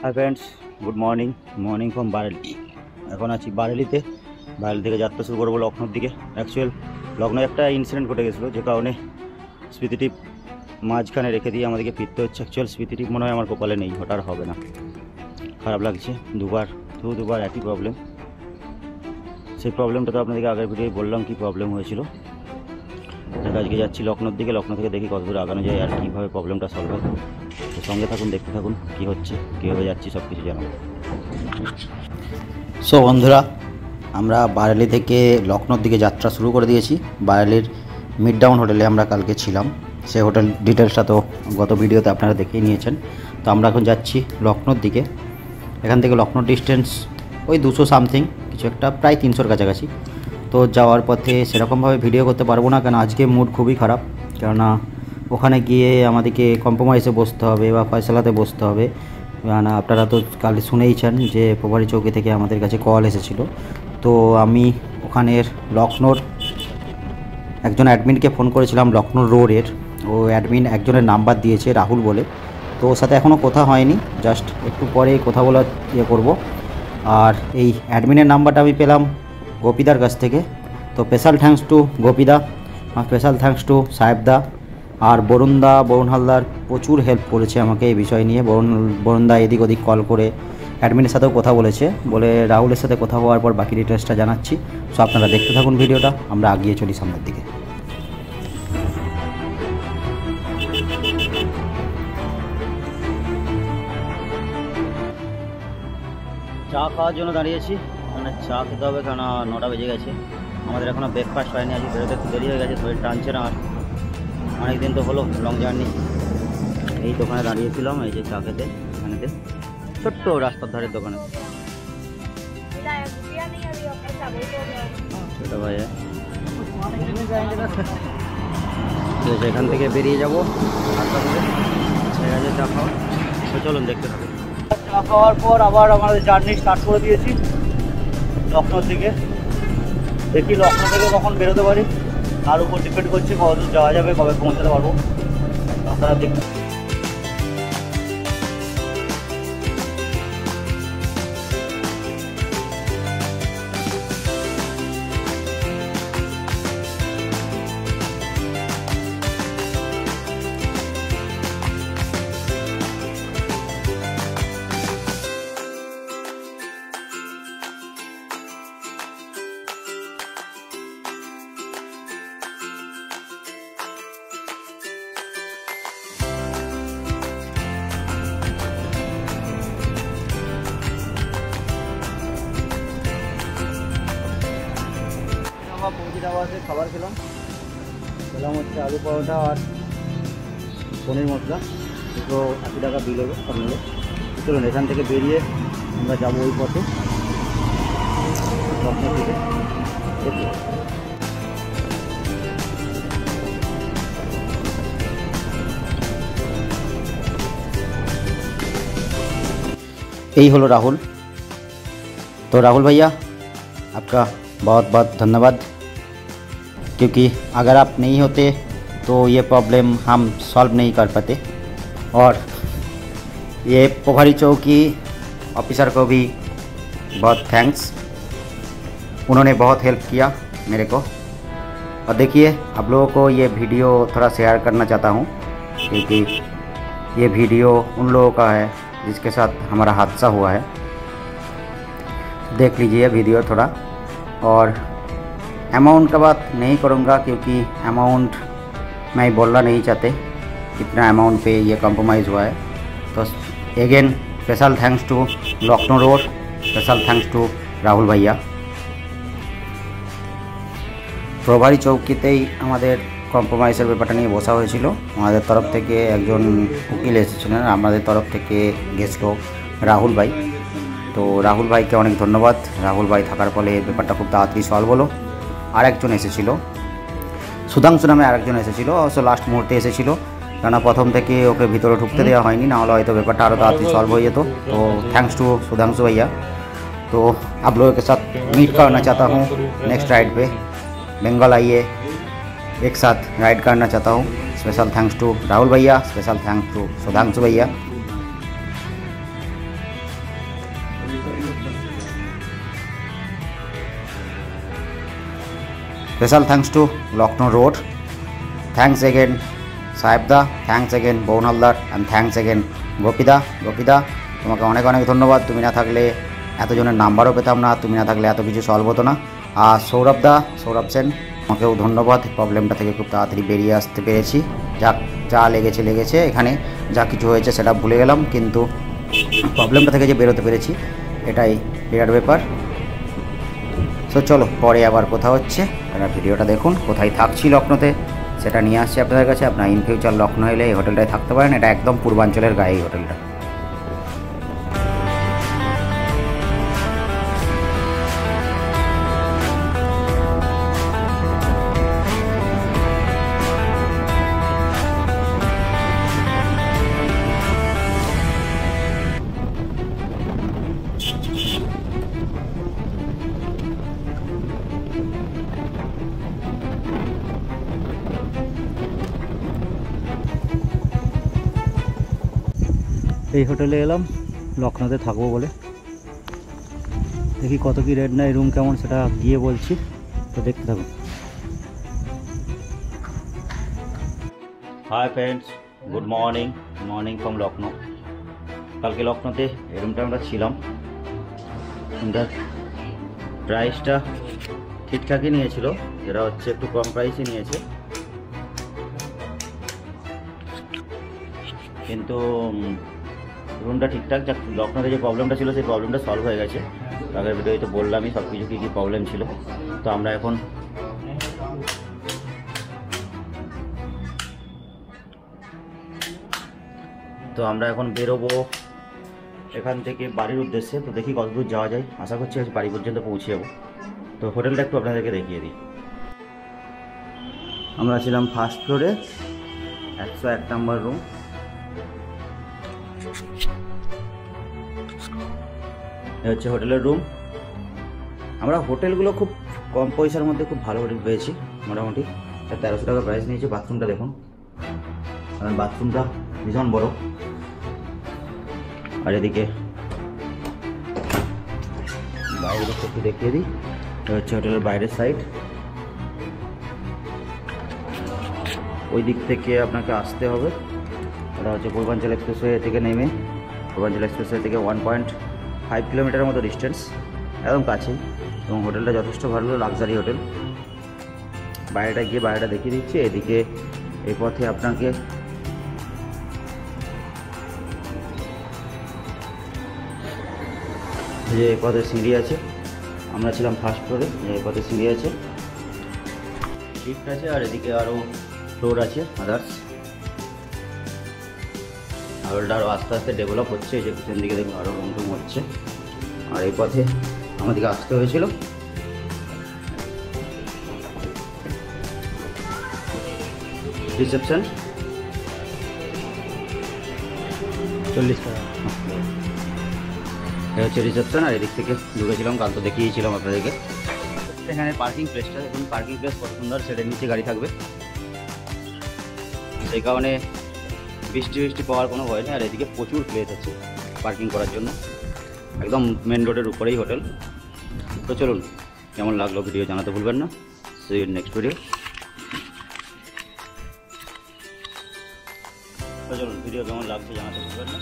Hi friends, good morning. Morning from Bareilly. এখন আছি বারেলিতে। বারেলি থেকে যাত্রা শুরু করবো লখনৌর দিকে। অ্যাকচুয়াল লখনৌ একটা ইনসিডেন্ট ঘটে গেছিলো, যে কারণে স্মৃতিটিপ মাঝখানে রেখে দিয়ে আমাদেরকে ফিরতে হচ্ছে। অ্যাকচুয়াল স্মৃতিটিপ মনে হয় আমার কপালে নেই, ওটা আর হবে না। খারাপ লাগছে, দুবার একই প্রবলেম। সেই প্রবলেমটা তো আপনাদেরকে আগের ভিডিওয় বললাম কী প্রবলেম হয়েছিল। আজকে যাচ্ছি লখনৌর দিকে। লখনৌ থেকে দেখি কত দূর আগানো যায় আর কীভাবে প্রবলেমটা সলভ হয়। তো সঙ্গে থাকুন, দেখতে থাকুন কী হচ্ছে, কীভাবে যাচ্ছি, সব কিছু জানাবো। সো বন্ধুরা, আমরা বারেলি থেকে লখনৌর দিকে যাত্রা শুরু করে দিয়েছি। বারেলির মিড টাউন হোটেলে আমরা কালকে ছিলাম। সেই হোটেল ডিটেলসটা তো গত ভিডিওতে আপনারা দেখেই নিয়েছেন। তো আমরা এখন যাচ্ছি লখনৌর দিকে। এখান থেকে লখনৌর ডিস্টেন্স ওই 200 সামথিং কিছু একটা, প্রায় 300-র কাছাকাছি। তো যাওয়ার পথে সেরকমভাবে ভিডিও করতে পারবো না, কারণ আজকে মুড খুবই খারাপ। কেননা ওখানে গিয়ে আমাদেরকে কম্প্রোমাইজে বসতে হবে বা ফয়সালাতে বসতে হবে। না, আপনারা তো কাল শুনেইছেন যে প্রভারী চৌকি থেকে আমাদের কাছে কল এসেছিল। তো আমি ওখানের লখনৌর একজন অ্যাডমিনকে ফোন করেছিলাম, লখনৌ রোডের। ও অ্যাডমিন একজনের নাম্বার দিয়েছে, রাহুল বলে। তো ওর সাথে এখনও কথা হয়নি, জাস্ট একটু পরে কথা বলার করব। আর এই অ্যাডমিনের নাম্বারটা আমি পেলাম গোপীদার কাছ থেকে। তো স্পেশাল থ্যাঙ্কস টু গোপীদা, স্পেশাল থ্যাঙ্কস টু সাহেবদা আর বরুণ হালদার। প্রচুর হেল্প করেছে আমাকে এই বিষয় নিয়ে। বরুণদা এদিক ওদিক কল করে অ্যাডমিনের সাথেও কথা বলেছে, বলে রাহুলের সাথে কথা হওয়ার পর বাকি ডিটেলসটা জানাচ্ছি। সো আপনারা দেখতে থাকুন ভিডিওটা, আমরা এগিয়ে চলি সামনের দিকে। চা খাওয়ার জন্য দাঁড়িয়েছি। মানে চা খেতে হবে, কারণ 9টা বেজে গেছে। আমাদের এখনও ব্রেকফাস্ট হয়নি, আজকে বেরোতে একটু দেরি হয়ে গেছে, শরীর টানছে না। আর অনেক দিন তো হলো লং জার্নি। এই দোকানে দাঁড়িয়েছিলাম, এই যে চা খেতে, এখানেতে ছোট্ট রাস্তার ধারের দোকানে। সেটা ভাই ঠিক আছে, এখান থেকে বেরিয়ে যাবো রাস্তা থেকে। ঠিক আছে, চা খাওয়া। তো চলুন দেখতে থাকুন। চা খাওয়ার পর আবার আমাদের জার্নি স্টার্ট করে দিয়েছি লখনৌর দিকে। দেখি লখনৌ থেকে কখন বেরোতে পারি, তার উপর ডিপেন্ড করছে কত দূর যাওয়া যাবে, কবে পৌঁছাতে পারবো। আপনারা দেখুন। পৌঁছে খাবার খেলাম হচ্ছে আলু পরোটা আর পনির মশলা, দুটো 80 টাকা বিল হবে সব মিলে। চলুন এখান থেকে বেরিয়ে আমরা যাবো ওই পথে লখনৌ থেকে। এই হলো রাহুল। तो राहुल भैया, आपका बहुत बहुत धन्यवाद, क्योंकि अगर आप नहीं होते तो ये प्रॉब्लम हम सॉल्व नहीं कर पाते। और ये पोखरी चौकी ऑफिसर को भी बहुत थैंक्स, उन्होंने बहुत हेल्प किया मेरे को। और देखिए, आप लोगों को ये वीडियो थोड़ा शेयर करना चाहता हूँ, क्योंकि ये वीडियो उन लोगों का है जिसके साथ हमारा हादसा हुआ है। देख लीजिए वीडियो थोड़ा। और अमाउंट का बात नहीं करूँगा, क्योंकि अमाउंट मैं बोलना नहीं चाहते कितना अमाउंट पे ये कॉम्प्रोमाइज़ हुआ है। तो again special thanks to Lucknow road, special thanks to Rahul भैया। প্রভারী চৌকিতেই আমাদের কম্প্রোমাইজের ব্যাপারটা নিয়ে বসা হয়েছিল। আমাদের তরফ থেকে একজন উকিল এসেছিলেন, আমাদের তরফ থেকে গেছিল রাহুল ভাই। তো রাহুল ভাইকে অনেক ধন্যবাদ। রাহুল ভাই থাকার ফলে ব্যাপারটা খুব তাড়াতাড়ি সলভ হলো। আরেকজন এসেছিল, সুধাংশু নামে আরেকজন এসেছিল, অবশ্য লাস্ট মুহূর্তে এসেছিল, কেননা প্রথম থেকে ওকে ভিতরে ঢুকতে দেওয়া হয়নি, না হলে হয়তো ব্যাপারটা আরও তাড়াতাড়ি सॉल्व हो যেত। तो थैंक्स टू सुधांशु भैया। तो आप लोगों के साथ मीट करना चाहता हूँ नेक्स्ट राइड पे, बंगाल आइए, एक साथ राइड करना चाहता हूँ। स्पेशल थैंक्स टू राहुल भैया, स्पेशल थैंक्स टू सुधांशु भैया। Special thanks to Lucknow road, thanks again সাহেবদা, thanks again Barun Haldar, and thanks again গোপীদা। গোপীদা তোমাকে অনেক অনেক ধন্যবাদ, তুমি না থাকলে এতজনের নাম্বারও পেতাম না, তুমি না থাকলে এত কিছু সলভ হতো না। আর সৌরভদা, সৌরভ সেন, তোমাকেও ধন্যবাদ, প্রবলেমটা থেকে খুব তাড়াতাড়ি বেরিয়ে আসতে পেরেছি। যা লেগেছে এখানে, যা কিছু হয়েছে সেটা ভুলে গেলাম, কিন্তু প্রবলেমটা থেকে যে বেরোতে পেরেছি এটাই বিরাট ব্যাপার। তো চলো পরে আবার কথা হচ্ছে, আপনারা ভিডিওটা দেখুন। কোথায় থাকছি লখনৌতে সেটা নিয়ে আসছি আপনাদের কাছে। আপনার ইন ফিউচার লখনৌ এলে এই হোটেলটায় থাকতে পারেন, এটা একদম পূর্বাঞ্চলের গায়ে এই হোটেলটা। এই হোটেলে এলাম লখনৌতে থাকবো বলে, দেখি কত কি রেট নেয়, রুম কেমন সেটা গিয়ে বলছি, তো দেখতে থাকুন। Hi friends, good morning from Lucknow. কালকে লখনৌতে এই রুমটা আমরা ছিলাম, রুমটার প্রাইসটা ঠিকঠাকই নিয়েছিল, যেটা হচ্ছে একটু কম প্রাইসে নিয়েছে, কিন্তু রুমটা ঠিকঠাক। যা লখনৌতে যে প্রবলেমটা ছিল সেই প্রবলেমটা সলভ হয়ে গেছে। আগের ভিডিওতে বললামই সব কিছু কী কী প্রবলেম ছিল। তো আমরা এখন বেরোবো এখান থেকে বাড়ির উদ্দেশ্যে। তো দেখি কতদূর যাওয়া যায়, আশা করছি আজ বাড়ি পর্যন্ত পৌঁছে যাবো। তো হোটেলটা একটু আপনাদেরকে দেখিয়ে দিই। আমরা ছিলাম ফার্স্ট ফ্লোরে, 101 নম্বর রুম। এ হচ্ছে হোটেলের রুম। আমরা হোটেলগুলো খুব কম পয়সার মধ্যে খুব ভালো হোটেল পেয়েছি, মোটামুটি 1300 টাকা প্রাইস নিয়েছে। বাথরুমটা দেখুন, কারণ বাথরুমটা ভীষণ বড়। আর এদিকে বাইরের একটু দেখিয়ে দিই, এটা হচ্ছে হোটেলের বাইরের সাইড। ওই দিক থেকে আপনাকে আসতে হবে, এটা হচ্ছে পূর্বাঞ্চল এক্সপ্রেসওয়ে থেকে নেমে, পূর্বাঞ্চল এক্সপ্রেসওয়ে থেকে 1.5 কিলোমিটারের মতো ডিস্টেন্স, একদম কাছেই। এবং হোটেলটা যথেষ্ট ভালো, লাক্সারি হোটেল। বাইরেটা গিয়ে বাইরেটা দেখিয়ে দিচ্ছি। এদিকে এই পথে আপনাকে যে এই পথে সিঁড়ি আছে, আমরা ছিলাম ফার্স্ট ফ্লোরে, এই পথে সিঁড়ি আছে, লিফট আছে, আর এদিকে আরও ফ্লোর আছে আদার্স। হোটেলটা আরও আস্তে আস্তে ডেভেলপ হচ্ছে, এই যে পিছন দিকে দেখুন আরও রুম হচ্ছে। আর এই পথে আমাদেরকে আসতে হয়েছিল। রিসেপশন 40 টাকা, এটা হচ্ছে রিসেপশন। আর এদিক থেকে ঢুকেছিলাম, কাল তো দেখিয়েছিলাম আপনাদেরকে। এখানে পার্কিং প্লেসটা দেখুন, পার্কিং প্লেস কত সুন্দর, সেটার নিচে গাড়ি থাকবে, সেই কারণে বৃষ্টি পাওয়ার কোনো ভয় নেই। আর এদিকে প্রচুর প্লেস আছে পার্কিং করার জন্য, একদম মেন রোডের উপরেই হোটেল। তো চলুন, কেমন লাগলো ভিডিও জানাতে ভুলবেন না। See you next video. তো চলুন, ভিডিও কেমন লাগছে জানাতে ভুলবেন না।